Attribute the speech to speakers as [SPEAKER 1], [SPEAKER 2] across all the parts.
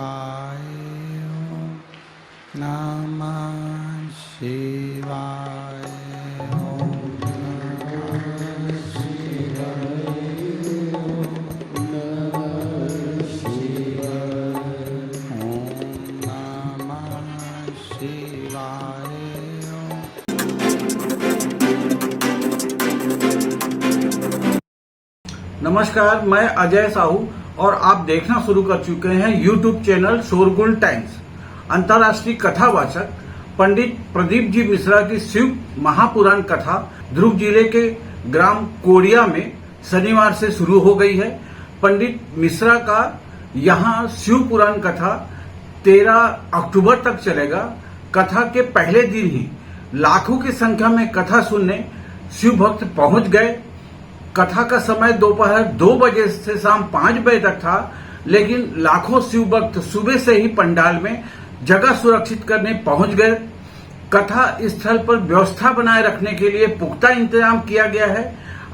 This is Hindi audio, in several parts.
[SPEAKER 1] शिवाय। ओम नमः शिवाय। ओम नमः शिवाय। ओम नमः शिवाय। ओम नमः शिवाय।
[SPEAKER 2] नमस्कार, मैं अजय साहू और आप देखना शुरू कर चुके हैं यूट्यूब चैनल शोरगुल टाइम्स। अंतर्राष्ट्रीय कथावाचक पंडित प्रदीप जी मिश्रा की शिव महापुराण कथा ध्रुव जिले के ग्राम कोड़िया में शनिवार से शुरू हो गई है। पंडित मिश्रा का यहाँ शिव पुराण कथा 13 अक्टूबर तक चलेगा। कथा के पहले दिन ही लाखों की संख्या में कथा सुनने शिव भक्त पहुंच गए। कथा का समय दोपहर 2 बजे से शाम 5 बजे तक था, लेकिन लाखों शिव भक्त सुबह से ही पंडाल में जगह सुरक्षित करने पहुंच गए। कथा स्थल पर व्यवस्था बनाए रखने के लिए पुख्ता इंतजाम किया गया है।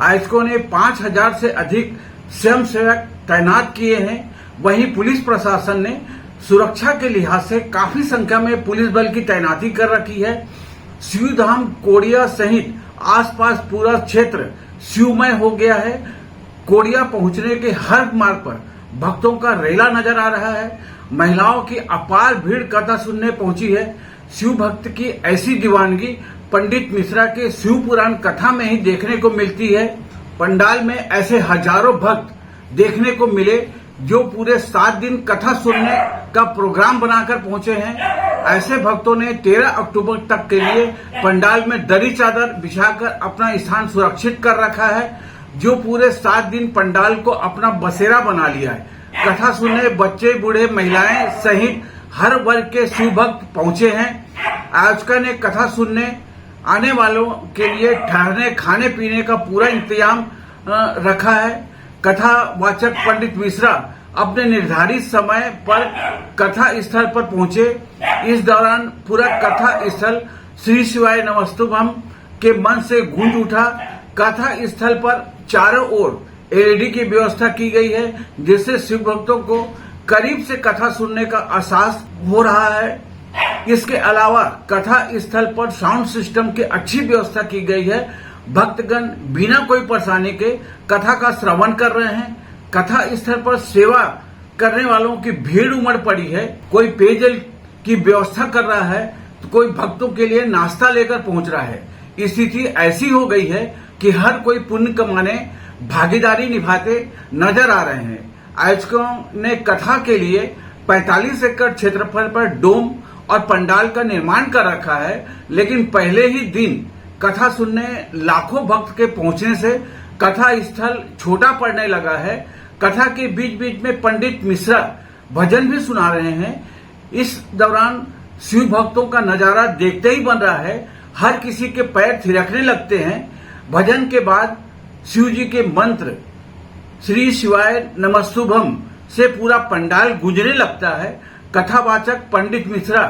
[SPEAKER 2] आयोजकों ने 5000 से अधिक स्वयंसेवक तैनात किए हैं। वहीं पुलिस प्रशासन ने सुरक्षा के लिहाज से काफी संख्या में पुलिस बल की तैनाती कर रखी है। शिवधाम कोड़िया सहित आसपास पूरा क्षेत्र शिवमय हो गया है। कोड़िया पहुंचने के हर मार्ग पर भक्तों का रेला नजर आ रहा है। महिलाओं की अपार भीड़ कथा सुनने पहुंची है। शिव भक्त की ऐसी दीवानगी पंडित मिश्रा के शिव पुराण कथा में ही देखने को मिलती है। पंडाल में ऐसे हजारों भक्त देखने को मिले जो पूरे 7 दिन कथा सुनने का प्रोग्राम बनाकर पहुंचे हैं। ऐसे भक्तों ने 13 अक्टूबर तक के लिए पंडाल में दरी चादर बिछाकर अपना स्थान सुरक्षित कर रखा है, जो पूरे 7 दिन पंडाल को अपना बसेरा बना लिया है। कथा सुनने बच्चे, बूढ़े, महिलाएं सहित हर वर्ग के शिव भक्त पहुंचे हैं। आयोजकों ने कथा सुनने आने वालों के लिए ठहरने, खाने पीने का पूरा इंतजाम रखा है। कथावाचक पंडित मिश्रा अपने निर्धारित समय पर कथा स्थल पर पहुंचे। इस दौरान पूरा कथा स्थल श्री शिवाय नमस्तुभम के मन से गूंज उठा। कथा स्थल पर चारों ओर एलईडी की व्यवस्था की गई है, जिससे शिव भक्तों को करीब से कथा सुनने का एहसास हो रहा है। इसके अलावा कथा स्थल पर साउंड सिस्टम की अच्छी व्यवस्था की गई है। भक्तगण बिना कोई परेशानी के कथा का श्रवण कर रहे हैं। कथा स्थल पर सेवा करने वालों की भीड़ उमड़ पड़ी है। कोई पेयजल की व्यवस्था कर रहा है तो कोई भक्तों के लिए नाश्ता लेकर पहुंच रहा है। स्थिति ऐसी हो गई है कि हर कोई पुण्य कमाने भागीदारी निभाते नजर आ रहे हैं। आयोजकों ने कथा के लिए 45 एकड़ क्षेत्रफल पर डोम और पंडाल का निर्माण कर रखा है, लेकिन पहले ही दिन कथा सुनने लाखों भक्त के पहुंचने से कथा स्थल छोटा पड़ने लगा है। कथा के बीच बीच में पंडित मिश्रा भजन भी सुना रहे हैं। इस दौरान शिव भक्तों का नजारा देखते ही बन रहा है। हर किसी के पैर थिरकने लगते हैं। भजन के बाद शिव जी के मंत्र श्री शिवाय नमस्तुभम से पूरा पंडाल गूंजने लगता है। कथावाचक पंडित मिश्रा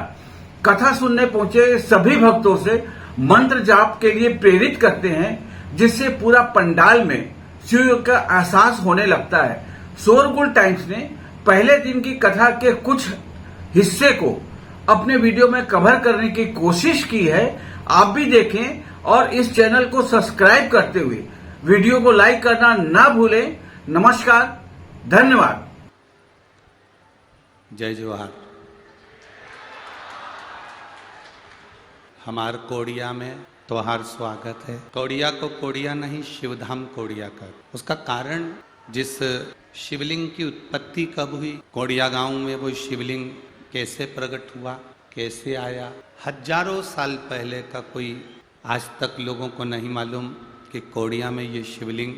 [SPEAKER 2] कथा सुनने पहुंचे सभी भक्तों से मंत्र जाप के लिए प्रेरित करते हैं, जिससे पूरा पंडाल में शिव का एहसास होने लगता है। शोरगुल टाइम्स ने पहले दिन की कथा के कुछ हिस्से को अपने वीडियो में कवर करने की कोशिश की है। आप भी देखें और इस चैनल को सब्सक्राइब करते हुए वीडियो को लाइक करना ना भूलें। नमस्कार, धन्यवाद।
[SPEAKER 3] जय जोहार। हमार कोड़िया में तोहार स्वागत है। कोड़िया को कोड़िया नहीं, शिवधाम कोड़िया कर। उसका कारण, जिस शिवलिंग की उत्पत्ति कब हुई, कोड़िया गांव में वो शिवलिंग कैसे प्रकट हुआ, कैसे आया, हजारों साल पहले का कोई आज तक लोगों को नहीं मालूम कि कोड़िया में ये शिवलिंग,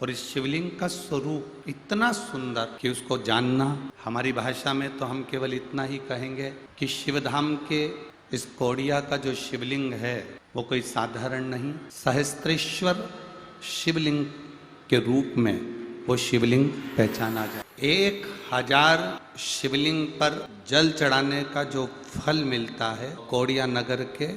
[SPEAKER 3] और इस शिवलिंग का स्वरूप इतना सुंदर कि उसको जानना। हमारी भाषा में तो हम केवल इतना ही कहेंगे कि शिवधाम के इस कोड़िया का जो शिवलिंग है वो कोई साधारण नहीं, सहस्त्रेश्वर शिवलिंग के रूप में वो शिवलिंग पहचाना जाए। 1000 शिवलिंग पर जल चढ़ाने का जो फल मिलता है, कोड़िया नगर के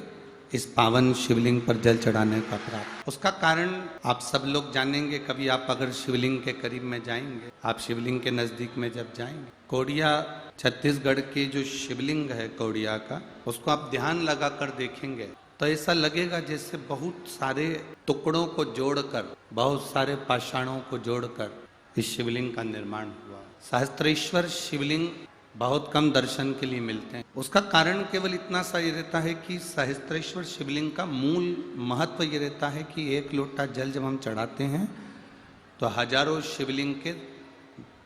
[SPEAKER 3] इस पावन शिवलिंग पर जल चढ़ाने का प्राप्त। उसका कारण आप सब लोग जानेंगे। कभी आप अगर शिवलिंग के करीब में जाएंगे, आप शिवलिंग के नजदीक में जब जाएंगे, कोड़िया छत्तीसगढ़ के जो शिवलिंग है कौड़िया का, उसको आप ध्यान लगाकर देखेंगे तो ऐसा लगेगा जैसे बहुत सारे टुकड़ों को जोड़कर, बहुत सारे पाषाणों को जोड़कर इस शिवलिंग का निर्माण हुआ। सहस्त्रेश्वर शिवलिंग बहुत कम दर्शन के लिए मिलते हैं। उसका कारण केवल इतना सा ये रहता है कि सहस्त्रेश्वर शिवलिंग का मूल महत्व ये रहता है कि एक लोटा जल जब हम चढ़ाते हैं तो हजारों शिवलिंग के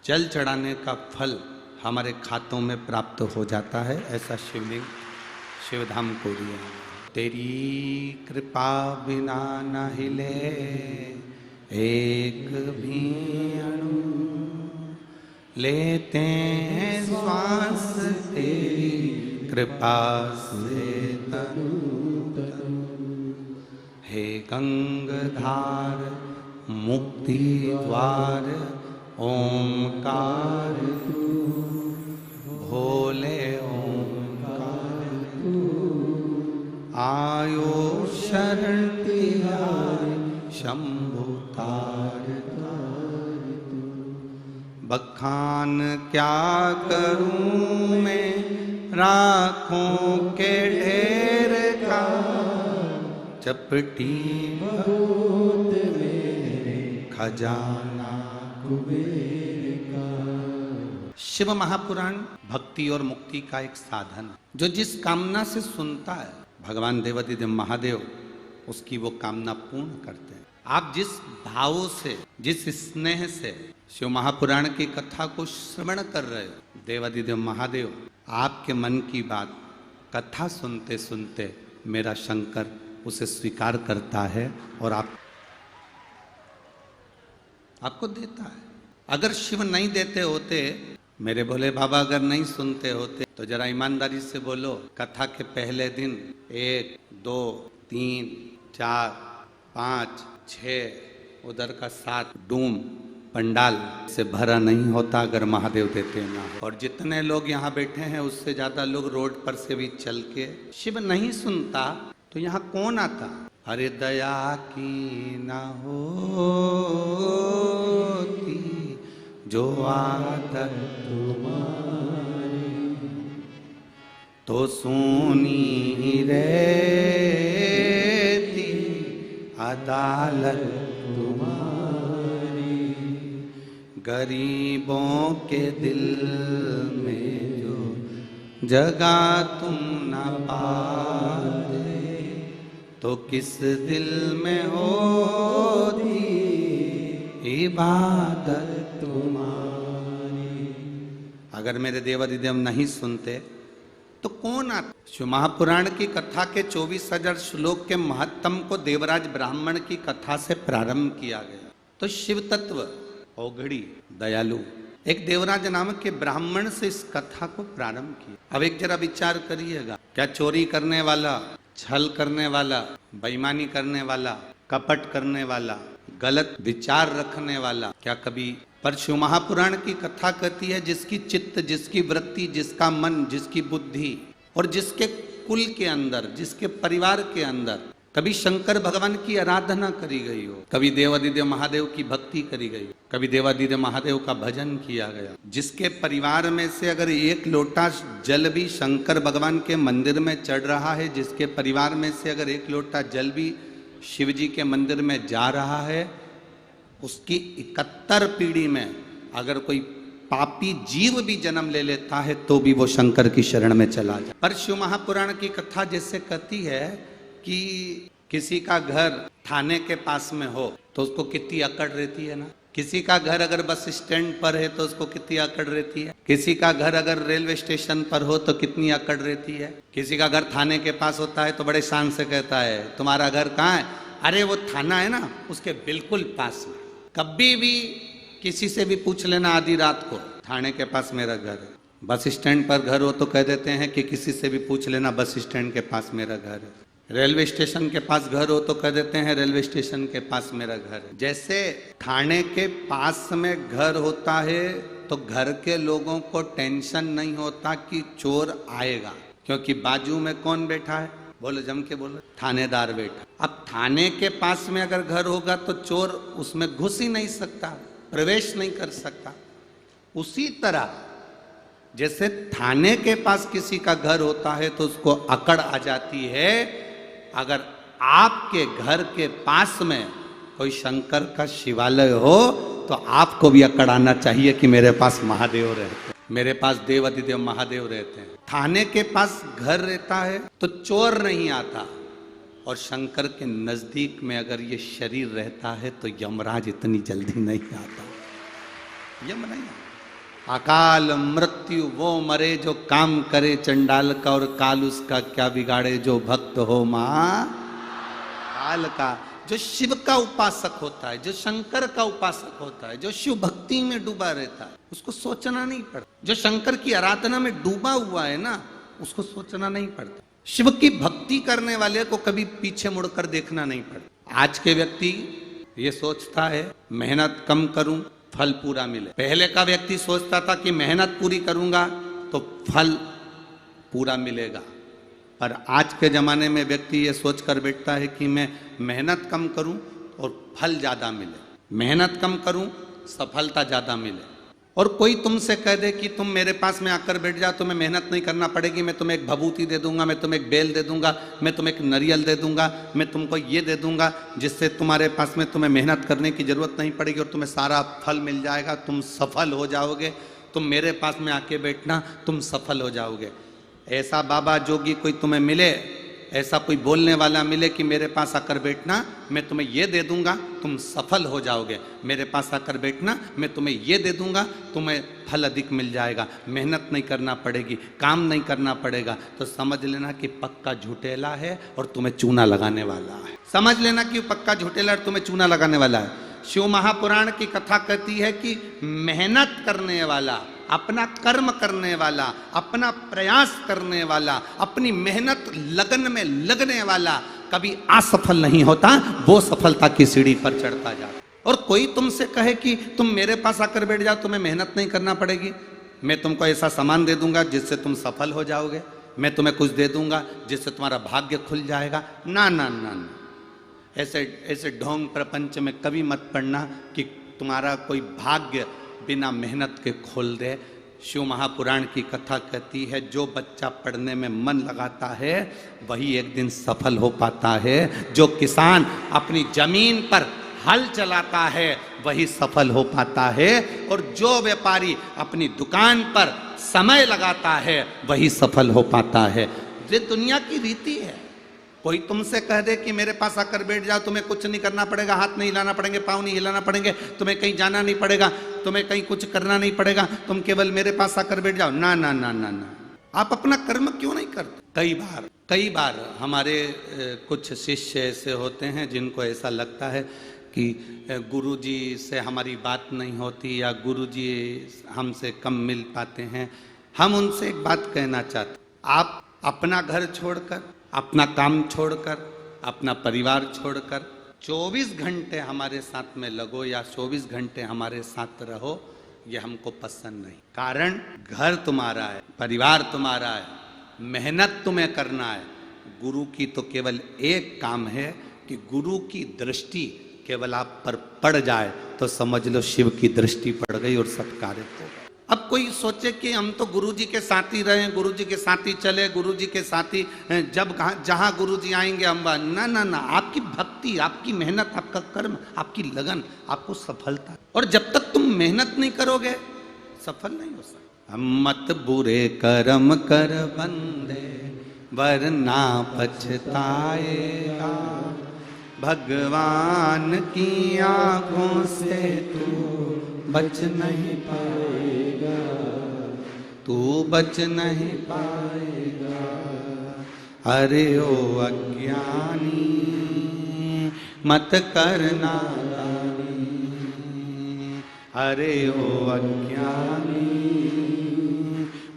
[SPEAKER 3] जल चढ़ाने का फल हमारे खातों में प्राप्त हो जाता है। ऐसा शिवलिंग शिवधाम कौड़िया। तेरी कृपा बिना न हिले एक भी अणु, लेते हैं श्वास तेरी कृपा से तनु तनु। हे गंगाधार मुक्ति द्वार ओंकार तू, भोले ओंकार तू। आयो शरण तिहारी शंभु तार तार तू। बखान क्या करूं मैं राखों के ढेर का, चपटी बहुत मेरे खजाना कुबेर का। शिव महापुराण भक्ति और मुक्ति का एक साधन है। जो जिस कामना से सुनता है भगवान देवाधिदेव महादेव उसकी वो कामना पूर्ण करते हैं। आप जिस भाव से, जिस स्नेह से शिव महापुराण की कथा को श्रवण कर रहे हो, देवाधिदेव महादेव आपके मन की बात कथा सुनते सुनते मेरा शंकर उसे स्वीकार करता है और आपको देता है। अगर शिव नहीं देते होते, मेरे भोले बाबा अगर नहीं सुनते होते, तो जरा ईमानदारी से बोलो, कथा के पहले दिन 1 2 3 4 5 6 उधर का 7 डूम पंडाल से भरा नहीं होता अगर महादेव देते ना हो। और जितने लोग यहाँ बैठे हैं उससे ज्यादा लोग रोड पर से भी चल के, शिव नहीं सुनता तो यहाँ कौन आता? अरे दया की ना होती जो आदत तुम्हारी, तो सोनी रहती अदालत तुम्हारी। गरीबों के दिल में जो जगह तुम न पाते, तो किस दिल में होती इबादत तुम्हारी। अगर मेरे देवाधिदेव नहीं सुनते तो कौन आता? शिव महापुराण की कथा के 24,000 श्लोक के महत्तम को देवराज ब्राह्मण की कथा से प्रारंभ किया गया। तो शिव तत्व औघड़ी दयालु एक देवराज नामक के ब्राह्मण से इस कथा को प्रारंभ किया। अब एक जरा विचार करिएगा, क्या चोरी करने वाला, छल करने वाला, बेईमानी करने वाला, कपट करने वाला, गलत विचार रखने वाला क्या कभी? पर शिव महापुराण की कथा कहती है जिसकी चित्त, जिसकी वृत्ति, जिसका मन, जिसकी बुद्धि और जिसके कुल के अंदर, जिसके परिवार के अंदर कभी शंकर भगवान की आराधना करी गई हो, कभी देवाधिदेव महादेव की भक्ति करी गई हो, कभी देवाधिदेव महादेव का भजन किया गया, जिसके परिवार में से अगर एक लोटा जल भी शंकर भगवान के मंदिर में चढ़ रहा है, जिसके परिवार में से अगर एक लोटा जल भी शिव जी के मंदिर में जा रहा है, उसकी 71 पीढ़ी में अगर कोई पापी जीव भी जन्म ले लेता है तो भी वो शंकर की शरण में चला जाए। पर शिव महापुराण की कथा जैसे कहती है कि किसी का घर थाने के पास में हो तो उसको कितनी अकड़ रहती है ना, किसी का घर अगर बस स्टैंड पर है तो उसको कितनी अकड़ रहती है, किसी का घर अगर रेलवे स्टेशन पर हो तो कितनी अकड़ रहती है, किसी का घर थाने के पास होता है तो बड़े शान से कहता है तुम्हारा घर कहाँ है? अरे वो थाना है ना उसके बिल्कुल पास में। कभी भी किसी से भी पूछ लेना आधी रात को, थाने के पास मेरा घर है। बस स्टैंड पर घर हो तो कह देते हैं कि किसी से भी पूछ लेना बस स्टैंड के पास मेरा घर है। रेलवे स्टेशन के पास घर हो तो कह देते हैं रेलवे स्टेशन के पास मेरा घर है। जैसे थाने के पास में घर होता है तो घर के लोगों को टेंशन नहीं होता कि चोर आएगा, क्योंकि बाजू में कौन बैठा है? बोलो, जम के बोलो, थानेदार बैठा। अब थाने के पास में अगर घर होगा तो चोर उसमें घुस ही नहीं सकता, प्रवेश नहीं कर सकता। उसी तरह जैसे थाने के पास किसी का घर होता है तो उसको अकड़ आ जाती है, अगर आपके घर के पास में कोई शंकर का शिवालय हो तो आपको भी अकड़ आना चाहिए कि मेरे पास महादेव रहते हैं, मेरे पास देवाधिदेव महादेव रहते हैं। थाने के पास घर रहता है तो चोर नहीं आता, और शंकर के नजदीक में अगर ये शरीर रहता है तो यमराज इतनी जल्दी नहीं आता। यम नहीं आता। अकाल मृत्यु वो मरे जो काम करे चंडाल का, और काल उसका क्या बिगाड़े जो भक्त हो महाकाल का। जो शिव का उपासक होता है, जो शंकर का उपासक होता है, जो शिव भक्ति में डूबा रहता है, उसको सोचना नहीं पड़ता। जो शंकर की आराधना में डूबा हुआ है ना, उसको सोचना नहीं पड़ता। शिव की भक्ति करने वाले को कभी पीछे मुड़कर देखना नहीं पड़ता। आज के व्यक्ति ये सोचता है मेहनत कम करूं फल पूरा मिले। पहले का व्यक्ति सोचता था कि मेहनत पूरी करूंगा तो फल पूरा मिलेगा, पर आज के जमाने में व्यक्ति ये सोचकर बैठता है कि मैं मेहनत कम करूं और फल ज्यादा मिले, मेहनत कम करूं सफलता ज्यादा मिले। और कोई तुमसे कह दे कि तुम मेरे पास में आकर बैठ जाओ, तुम्हें मेहनत नहीं करना पड़ेगी, मैं तुम्हें एक भभूति दे दूंगा, मैं तुम्हें एक बेल दे दूंगा, मैं तुम्हें एक नारियल दे दूंगा, मैं तुमको ये दे दूंगा जिससे तुम्हारे पास में तुम्हें मेहनत करने की जरूरत नहीं पड़ेगी और तुम्हें सारा फल मिल जाएगा, तुम सफल हो जाओगे, तुम मेरे पास में आके बैठना, तुम सफल हो जाओगे। ऐसा बाबा जोगी कोई तुम्हें मिले, ऐसा कोई बोलने वाला मिले कि मेरे पास आकर बैठना, मैं तुम्हें ये दे दूंगा, तुम सफल हो जाओगे, मेरे पास आकर बैठना, मैं तुम्हें ये दे दूंगा, तुम्हें फल अधिक मिल जाएगा, मेहनत नहीं करना पड़ेगी, काम नहीं करना पड़ेगा, तो समझ लेना कि पक्का झूठेला है और तुम्हें चूना लगाने वाला है। समझ लेना कि पक्का झूठेला और तुम्हें चूना लगाने वाला है। शिव महापुराण की कथा कहती है कि मेहनत करने वाला, अपना कर्म करने वाला, अपना प्रयास करने वाला, अपनी मेहनत लगन में लगने वाला कभी असफल नहीं होता, वो सफलता की सीढ़ी पर चढ़ता जाता। और कोई तुमसे कहे कि तुम मेरे पास आकर बैठ जाओ, तुम्हें मेहनत नहीं करना पड़ेगी, मैं तुमको ऐसा सामान दे दूंगा जिससे तुम सफल हो जाओगे, मैं तुम्हें कुछ दे दूंगा जिससे तुम्हारा भाग्य खुल जाएगा, ना ना ना ना, ऐसे ऐसे ढोंग प्रपंच में कभी मत पड़ना कि तुम्हारा कोई भाग्य बिना मेहनत के खोल दे। शिव महापुराण की कथा कहती है जो बच्चा पढ़ने में मन लगाता है वही एक दिन सफल हो पाता है, जो किसान अपनी जमीन पर हल चलाता है वही सफल हो पाता है, और जो व्यापारी अपनी दुकान पर समय लगाता है वही सफल हो पाता है। ये दुनिया की रीति है। कोई तुमसे कह दे कि मेरे पास आकर बैठ जाओ, तुम्हें कुछ नहीं करना पड़ेगा, हाथ नहीं हिलाना पड़ेंगे, पाँव नहीं हिलाना पड़ेंगे, तुम्हें कहीं जाना नहीं पड़ेगा, तुम्हें कहीं कुछ करना नहीं पड़ेगा, तुम केवल मेरे पास आकर बैठ जाओ, ना ना ना ना ना। आप अपना कर्म क्यों नहीं करते? कई बार हमारे कुछ शिष्य ऐसे होते हैं जिनको ऐसा लगता है कि गुरुजी से हमारी बात नहीं होती या गुरुजी हमसे कम मिल पाते हैं। हम उनसे एक बात कहना चाहते, आप अपना घर छोड़कर, अपना काम छोड़कर, अपना परिवार छोड़कर 24 घंटे हमारे साथ में लगो या 24 घंटे हमारे साथ रहो, ये हमको पसंद नहीं। कारण घर तुम्हारा है, परिवार तुम्हारा है, मेहनत तुम्हें करना है। गुरु की तो केवल एक काम है कि गुरु की दृष्टि केवल आप पर पड़ जाए तो समझ लो शिव की दृष्टि पड़ गई और सब कार्य हो गए। अब कोई सोचे कि हम तो गुरुजी के साथ ही रहे, गुरुजी के साथ ही चले, गुरुजी के साथ ही जब जहां गुरुजी आएंगे हम, ना ना ना, आपकी भक्ति, आपकी मेहनत, आपका कर्म, आपकी लगन आपको सफलता, और जब तक तुम मेहनत नहीं करोगे सफल नहीं हो सकते। हम मत बुरे कर्म कर बंदे वरना पछताएगा, भगवान की आंखों से तू बच नहीं पाएगा, तू बच नहीं पाएगा। अरे ओ अज्ञानी मत करना दानी, अरे ओ अज्ञानी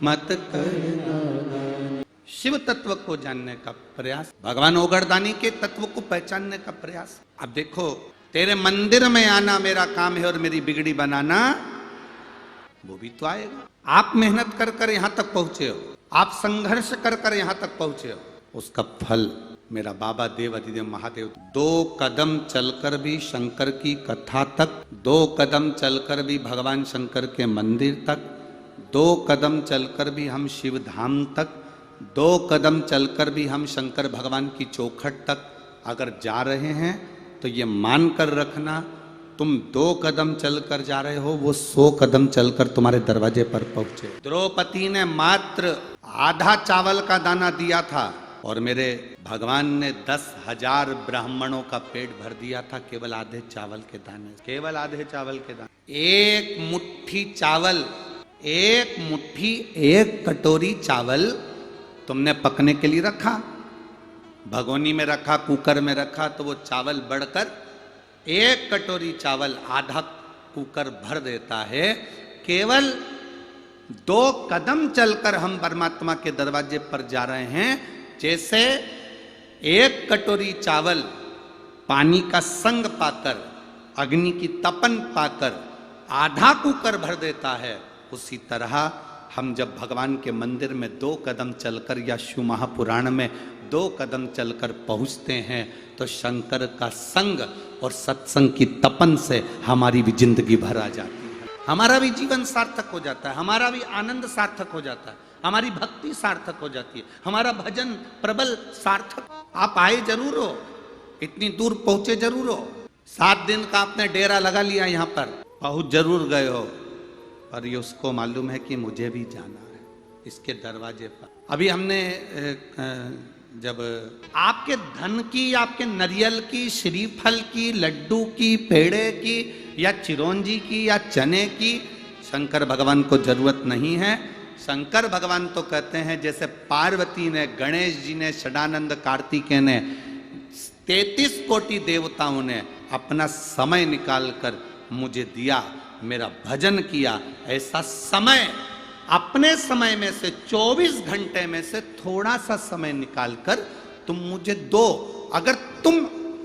[SPEAKER 3] मत करना दानी। शिव तत्व को जानने का प्रयास, भगवान ओगरदानी के तत्व को पहचानने का प्रयास। अब देखो, तेरे मंदिर में आना मेरा काम है और मेरी बिगड़ी बनाना वो भी तो आएगा। आप मेहनत कर कर यहां तक पहुंचे हो, आप संघर्ष कर कर यहां तक पहुंचे हो, उसका फल मेरा बाबा देव अधिदेव महादेव 2 कदम चलकर भी शंकर की कथा तक, 2 कदम चलकर भी भगवान शंकर के मंदिर तक, 2 कदम चलकर भी हम शिव धाम तक, 2 कदम चलकर भी हम शंकर भगवान की चौखट तक अगर जा रहे हैं तो ये मान कर रखना, तुम 2 कदम चलकर जा रहे हो, वो 100 कदम चलकर तुम्हारे दरवाजे पर पहुंचे। द्रौपदी ने मात्र आधा चावल का दाना दिया था और मेरे भगवान ने 10,000 ब्राह्मणों का पेट भर दिया था केवल आधे चावल के दाने, केवल आधे चावल के दाने। एक मुट्ठी चावल, एक मुट्ठी, एक कटोरी चावल तुमने पकने के लिए रखा, भगोनी में रखा, कुकर में रखा, तो वो चावल बढ़कर 1 कटोरी चावल आधा कुकर भर देता है। केवल 2 कदम चलकर हम परमात्मा के दरवाजे पर जा रहे हैं। जैसे 1 कटोरी चावल पानी का संग पाकर, अग्नि की तपन पाकर आधा कुकर भर देता है, उसी तरह हम जब भगवान के मंदिर में 2 कदम चलकर या शिव महापुराण में 2 कदम चलकर पहुंचते हैं तो शंकर का संग और सत्संग की तपन से हमारी भी जिंदगी भर आ जाती है, हमारा भी जीवन सार्थक हो जाता है, हमारा भी आनंद सार्थक हो जाता है, हमारी भक्ति सार्थक हो जाती है, हमारा भजन प्रबल सार्थक। आप आए जरूर हो, इतनी दूर पहुंचे जरूर हो, 7 दिन का आपने डेरा लगा लिया यहाँ पर, पहुंच जरूर गए हो, पर ये उसको मालूम है कि मुझे भी जाना है इसके दरवाजे पर। अभी हमने जब आपके धन की, आपके नरियल की, श्रीफल की, लड्डू की, पेड़े की या चिरौंजी की या चने की शंकर भगवान को जरूरत नहीं है। शंकर भगवान तो कहते हैं जैसे पार्वती ने, गणेश जी ने, षडानंद कार्तिकेय ने, 33 कोटि देवताओं ने अपना समय निकालकर मुझे दिया, मेरा भजन किया, ऐसा समय अपने समय में से 24 घंटे में से थोड़ा सा समय निकालकर तुम मुझे दो। अगर तुम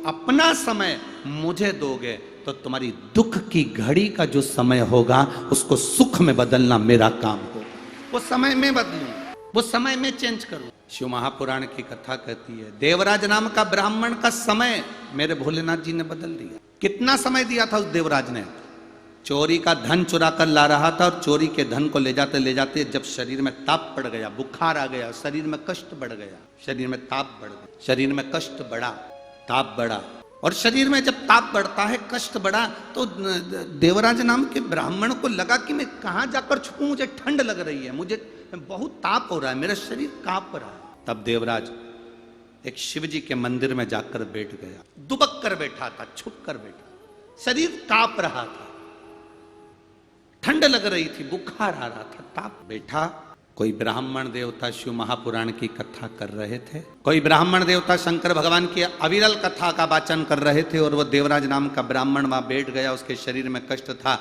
[SPEAKER 3] अपना समय मुझे दोगे तो तुम्हारी दुख की घड़ी का जो समय होगा उसको सुख में बदलना मेरा काम होगा। वो समय में बदलूं, वो समय में चेंज करूं। शिव महापुराण की कथा कहती है देवराज नाम का ब्राह्मण का समय मेरे भोलेनाथ जी ने बदल दिया। कितना समय दिया था उस देवराज ने? चोरी का धन चुरा कर ला रहा था और चोरी के धन को ले जाते जब शरीर में ताप पड़ गया, बुखार आ गया, शरीर में कष्ट बढ़ गया, शरीर में ताप बढ़ गया, शरीर में कष्ट बढ़ा, ताप बढ़ा। और शरीर में जब ताप बढ़ता है, कष्ट बढ़ा, तो देवराज नाम के ब्राह्मण को लगा कि मैं कहाँ जाकर छुपूं, मुझे ठंड लग रही है, मुझे बहुत ताप हो रहा है, मेरा शरीर कांप रहा है। तब देवराज एक शिव जी के मंदिर में जाकर बैठ गया, दुबक कर बैठा था, छुप कर बैठा, शरीर कांप रहा था, ठंड लग रही थी, बुखार आ रहा था, ताप। बैठा, कोई ब्राह्मण देवता शिव महापुराण की कथा कर रहे थे, कोई ब्राह्मण देवता शंकर भगवान की अविरल कथा का वाचन कर रहे थे, और वो देवराज नाम का ब्राह्मण वहां बैठ गया, उसके शरीर में कष्ट था।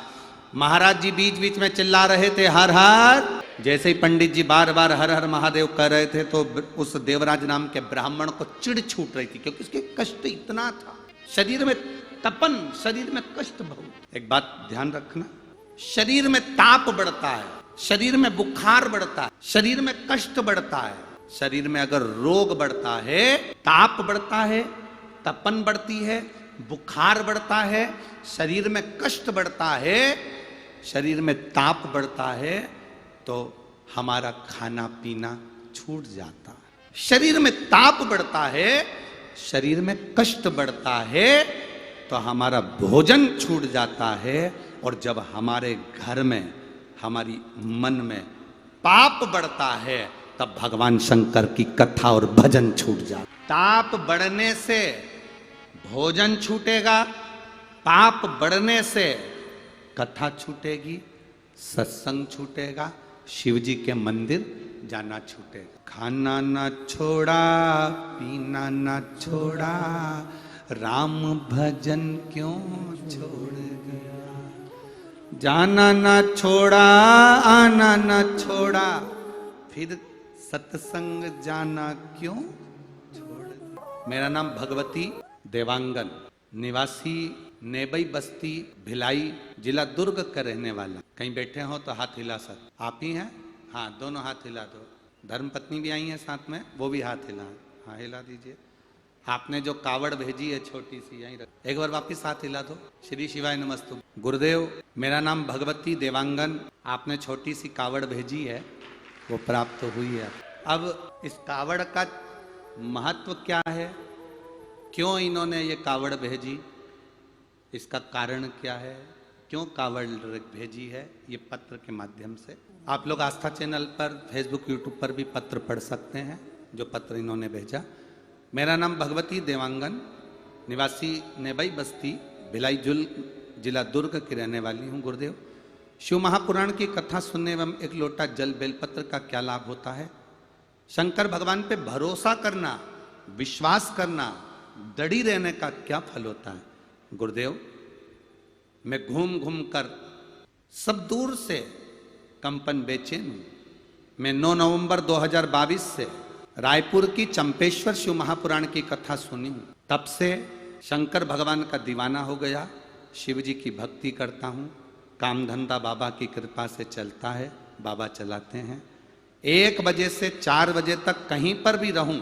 [SPEAKER 3] महाराज जी बीच बीच में चिल्ला रहे थे हर हर। जैसे ही पंडित जी बार बार हर हर महादेव कह रहे थे तो उस देवराज नाम के ब्राह्मण को चिढ़ छूट रही थी, क्योंकि उसके कष्ट इतना था, शरीर में तपन, शरीर में कष्ट बहुत। एक बात ध्यान रखना, शरीर में ताप बढ़ता है, शरीर में बुखार बढ़ता है, शरीर में कष्ट बढ़ता है, शरीर में अगर रोग बढ़ता है, ताप बढ़ता है, तपन बढ़ती है, बुखार बढ़ता है, शरीर में कष्ट बढ़ता है, शरीर में ताप बढ़ता है, तो हमारा खाना पीना छूट जाता है। शरीर में ताप बढ़ता है, शरीर में कष्ट बढ़ता है, तो हमारा भोजन छूट जाता है। और जब हमारे घर में, हमारी मन में पाप बढ़ता है, तब भगवान शंकर की कथा और भजन छूट जाता। ताप बढ़ने से भोजन छूटेगा, पाप बढ़ने से कथा छूटेगी, सत्संग छूटेगा, शिव जी के मंदिर जाना छूटेगा। खाना ना छोड़ा, पीना ना छोड़ा, राम भजन क्यों छोड़ गया, जाना ना छोड़ा, आना ना छोड़ा, फिर सत्संग जाना क्यों छोड़ गया। मेरा नाम भगवती देवांगन, निवासी नेबई बस्ती भिलाई, जिला दुर्ग का रहने वाला। कहीं बैठे हो तो हाथ हिला सर। आप ही हैं? हाँ, दोनों हाथ हिला दो। धर्म पत्नी भी आई है साथ में, वो भी हाथ हिला। हाँ, हिला दीजिए। आपने जो कावड़ भेजी है छोटी सी, यहीं रख, एक बार वापिस हाथ हिला दो। श्री शिवाय नमस्तु। गुरुदेव, मेरा नाम भगवती देवांगन, आपने छोटी सी कावड़ भेजी है, वो प्राप्त हुई है। अब इस कावड़ का महत्व क्या है, क्यों इन्होंने ये कावड़ भेजी, इसका कारण क्या है, क्यों कावड़ भेजी है, ये पत्र के माध्यम से आप लोग आस्था चैनल पर, फेसबुक, यूट्यूब पर भी पत्र पढ़ सकते हैं, जो पत्र इन्होंने भेजा। मेरा नाम भगवती देवांगन, निवासी नेबई बस्ती, भिलाई जुल, जिला दुर्ग की रहने वाली हूँ। गुरुदेव, शिव महापुराण की कथा सुनने एवं एक लोटा जल बेलपत्र का क्या लाभ होता है, शंकर भगवान पे भरोसा करना, विश्वास करना, दृढ़ रहने का क्या फल होता है। गुरुदेव, मैं घूम घूम कर सब दूर से कंपन बेचैन हूं। मैं 9 नवंबर 2022 से रायपुर की चंपेश्वर शिव महापुराण की कथा सुनी हूं, तब से शंकर भगवान का दीवाना हो गया, शिव जी की भक्ति करता हूं। काम धंधा बाबा की कृपा से चलता है, बाबा चलाते हैं। 1 बजे से 4 बजे तक कहीं पर भी रहूं,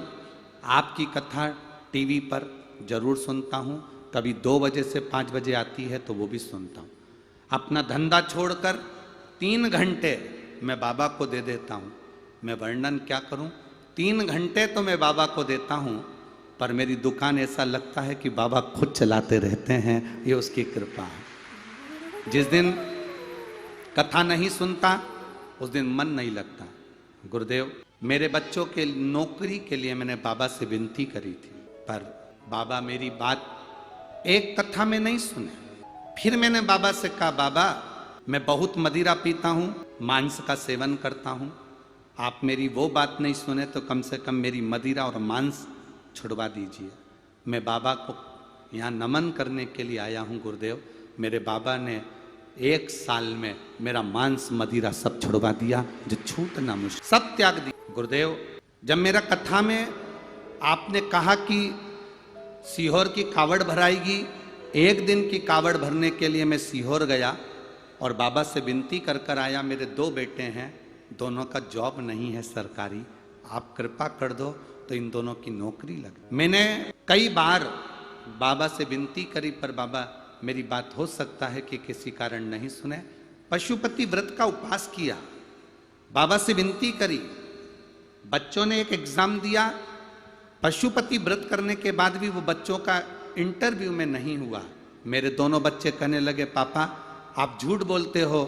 [SPEAKER 3] आपकी कथा टीवी पर जरूर सुनता हूं। कभी 2 बजे से 5 बजे आती है तो वो भी सुनता हूं। अपना धंधा छोड़कर 3 घंटे मैं बाबा को दे देता हूं। मैं वर्णन क्या करूं, 3 घंटे तो मैं बाबा को देता हूं, पर मेरी दुकान ऐसा लगता है कि बाबा खुद चलाते रहते हैं, ये उसकी कृपा है। जिस दिन कथा नहीं सुनता उस दिन मन नहीं लगता। गुरुदेव, मेरे बच्चों के नौकरी के लिए मैंने बाबा से विनती करी थी, पर बाबा मेरी बात एक कथा में नहीं सुने। फिर मैंने बाबा से कहा, बाबा मैं बहुत मदिरा पीता हूं, मांस का सेवन करता हूं, आप मेरी वो बात नहीं सुने तो कम से कम मेरी मदिरा और मांस छुड़वा दीजिए। मैं बाबा को यहाँ नमन करने के लिए आया हूँ। गुरुदेव, मेरे बाबा ने 1 साल में मेरा मांस मदिरा सब छुड़वा दिया, जो छूटना मुश्किल, सब त्याग दिया। गुरुदेव, जब मेरा कथा में आपने कहा कि सीहोर की कावड़ भराएगी, 1 दिन की कावड़ भरने के लिए मैं सीहोर गया और बाबा से विनती कर कर आया। मेरे 2 बेटे हैं, दोनों का जॉब नहीं है सरकारी, आप कृपा कर दो तो इन दोनों की नौकरी लगे। मैंने कई बार बाबा से विनती करी, पर बाबा मेरी बात हो सकता है कि किसी कारण नहीं सुने। पशुपति व्रत का उपवास किया, बाबा से विनती करी, बच्चों ने एक एग्जाम दिया, पशुपति व्रत करने के बाद भी वो बच्चों का इंटरव्यू में नहीं हुआ। मेरे दोनों बच्चे कहने लगे, पापा आप झूठ बोलते हो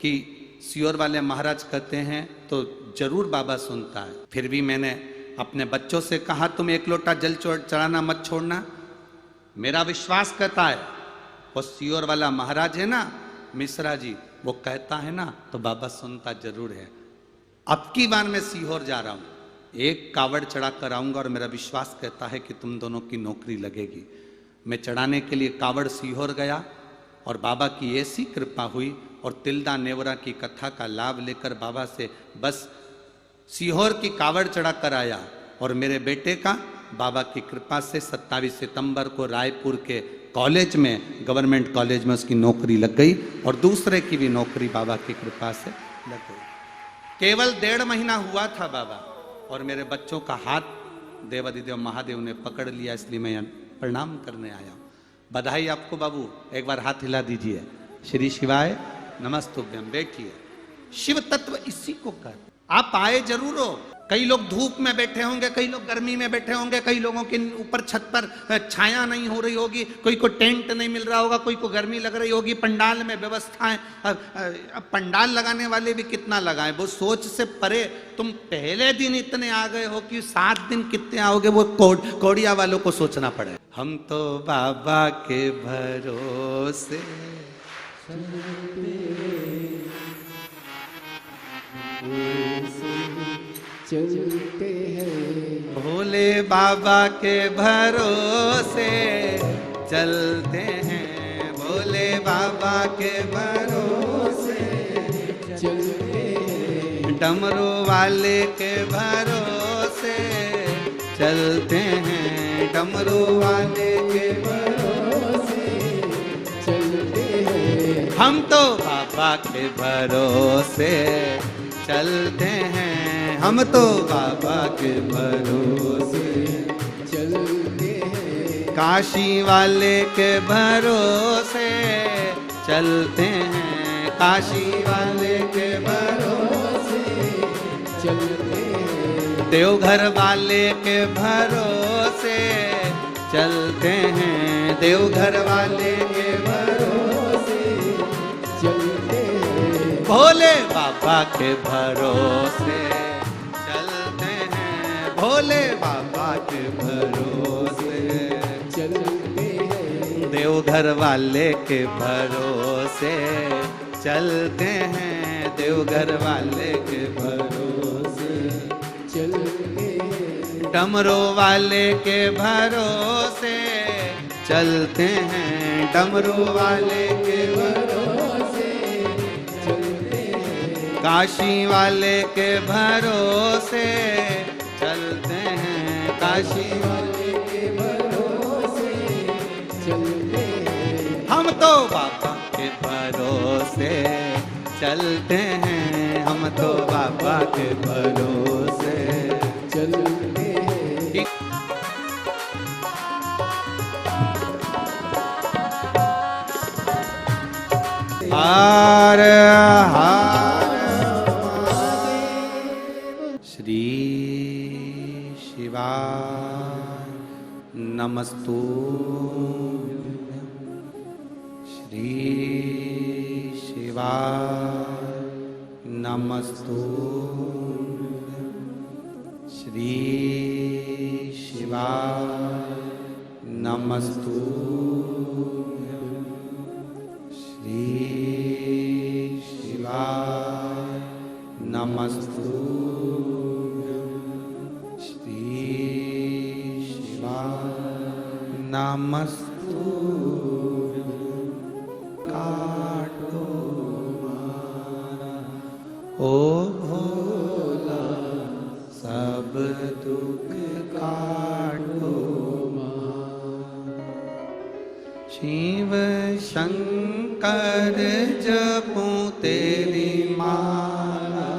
[SPEAKER 3] कि सियोर वाले महाराज कहते हैं तो जरूर बाबा सुनता है। फिर भी मैंने अपने बच्चों से कहा, तुम 1 लोटा जल चढ़ाना मत छोड़ना। मेरा विश्वास कहता है वो सियोर वाला महाराज है ना, मिश्रा जी, वो कहता है ना तो बाबा सुनता जरूर है। अब की बार मैं सीहोर जा रहा हूँ, 1 कावड़ चढ़ा कर आऊंगा और मेरा विश्वास कहता है कि तुम दोनों की नौकरी लगेगी। मैं चढ़ाने के लिए कावड़ सीहोर गया और बाबा की ऐसी कृपा हुई और तिल्दा नेवरा की कथा का लाभ लेकर बाबा से बस सीहोर की कावड़ चढ़ा कर आया। और मेरे बेटे का बाबा की कृपा से 27 सितंबर को रायपुर के कॉलेज में, गवर्नमेंट कॉलेज में उसकी नौकरी लग गई और दूसरे की भी नौकरी बाबा की कृपा से लग गई। केवल 1.5 महीना हुआ था बाबा, और मेरे बच्चों का हाथ देवादिदेव महादेव ने पकड़ लिया, इसलिए मैं प्रणाम करने आया हूँ। बधाई आपको बाबू, एक बार हाथ हिला दीजिए। श्री शिवाय नमस्तुभ्यम। बैठिए। शिव तत्व इसी को कर, आप आए जरूर हो। कई लोग धूप में बैठे होंगे, कई लोग गर्मी में बैठे होंगे, कई लोगों के ऊपर छत पर छाया नहीं हो रही होगी, कोई को टेंट नहीं मिल रहा होगा, कोई को गर्मी लग रही होगी, पंडाल में व्यवस्थाएं। अब पंडाल लगाने वाले भी कितना लगाएं, वो सोच से परे। तुम पहले दिन इतने आ गए हो कि 7 दिन कितने आओगे, वो कोड़िया वालों को सोचना पड़े। हम तो बाबा के भरोसे
[SPEAKER 1] चलते हैं,
[SPEAKER 3] भोले बाबा के भरोसे चलते हैं, भोले बाबा के भरोसे
[SPEAKER 1] चलते हैं,
[SPEAKER 3] डमरू वाले के भरोसे चलते हैं, डमरू वाले के
[SPEAKER 1] भरोसे चलते हैं।
[SPEAKER 3] हम तो बाबा के भरोसे चलते हैं, हम तो बाबा के भरोसे
[SPEAKER 1] चलते
[SPEAKER 3] काशी वाले के भरोसे चलते हैं, काशी वाले के भरोसे
[SPEAKER 1] चलते हैं,
[SPEAKER 3] देवघर वाले के भरोसे चलते हैं, देवघर वाले के भरोसे
[SPEAKER 1] चलते हैं,
[SPEAKER 3] भोले बाबा के भरोसे चलते हैं, भोले बाबा के भरोसे
[SPEAKER 1] चलते हैं,
[SPEAKER 3] देवघर वाले के भरोसे चलते हैं, देवघर वाले के भरोसे
[SPEAKER 1] चलते हैं,
[SPEAKER 3] डमरू वाले के भरोसे चलते हैं, डमरू वाले के
[SPEAKER 1] भरोसे चलते हैं,
[SPEAKER 3] काशी वाले के भरोसे चलते हैं, काशी
[SPEAKER 1] वाले के भरोसे चलते हैं,
[SPEAKER 3] हम तो बाबा के भरोसे चलते हैं, हम तो बाबा के भरोसे
[SPEAKER 1] चलते हैं,
[SPEAKER 3] हर हर श्री शिवाय नमस्तु, श्री शिवाय नमस्तु, श्री शिवाय नमस्तु, श्री शिवाय नमस्तु, श्री शिवाय नमस्तु। काटो मारा ओ भोला, सब दुख काटो शिव शंकर जपूं तेरी माला,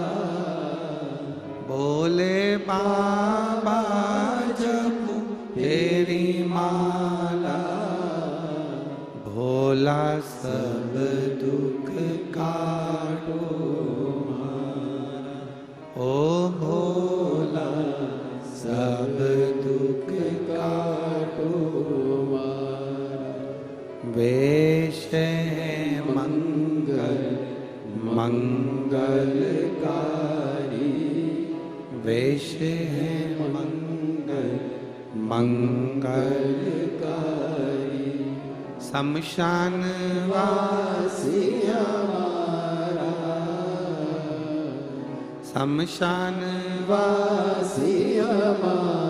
[SPEAKER 3] भोले बाबा जपूं तेरी माला, भोला सब दुख काटो मारा, ओ भोला सब दुख काटो मारा। वेश है मंगल मंगलकारी, वेश है मंगल मंगलकारी, शमशान वासी हमारा, शमशान
[SPEAKER 1] वासी हमारा